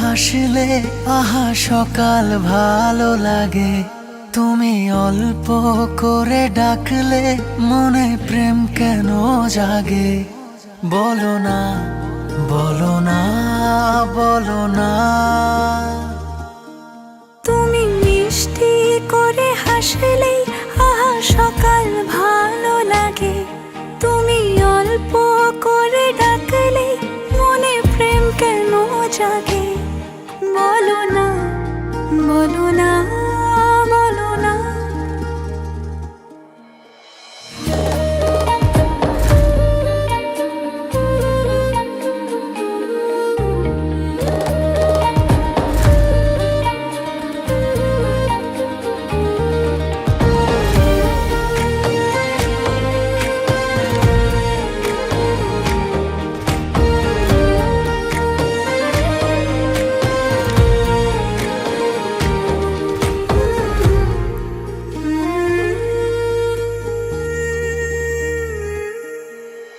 হাসলে আহা সকাল ভালো লাগে, তুমি অল্প করে ডাকলে মনে প্রেম কেন জাগে। বলো না, বলো না, বলো না। তুমি মিষ্টি করে হাসলেই আহা সকাল ভালো লাগে, তুমি অল্প করে ডাকলেই মনে প্রেম কেন জাগে। বলো না, বলো না, বলো না।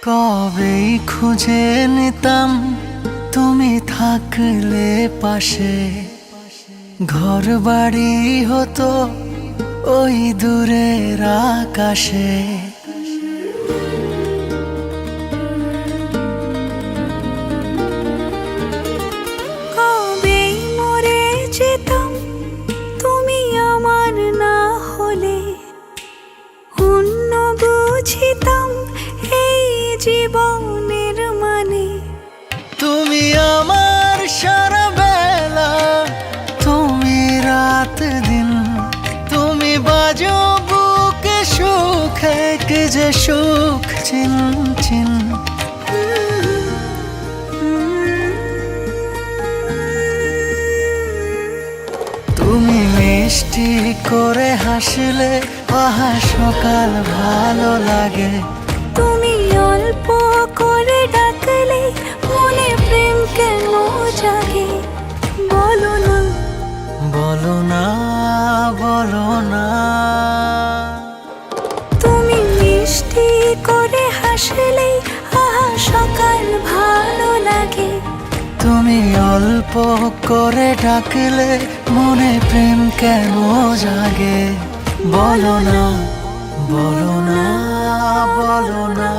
কবেই খুঁজে নিতাম তুমি থাকলে পাশে, ঘর বাড়ি হতো ওই দূরের আকাশে। কবেই মরে যেতাম তুমি আমার না হলে, অন্য বুঝিতাম এই জীবনের মানে। তুমি আমার সারা বেলা, তুমি রাত দিন, তুমি বাজো বুকে সুখে কে যে সুখ চিন চিন। তুমি মিষ্টি করে হাসলে আহা সকাল ভালো লাগে, তুমি অল্প করে ডাকলে মনে প্রেম কেন জাগে। বলো না, বলো না, বলো না। তুমি মিষ্টি করে হাসলেই আহা সকাল ভালো লাগে, তুমি অল্প করে ডাকলে মনে প্রেম কেন জাগে। বলো না, বলো না, বলো না।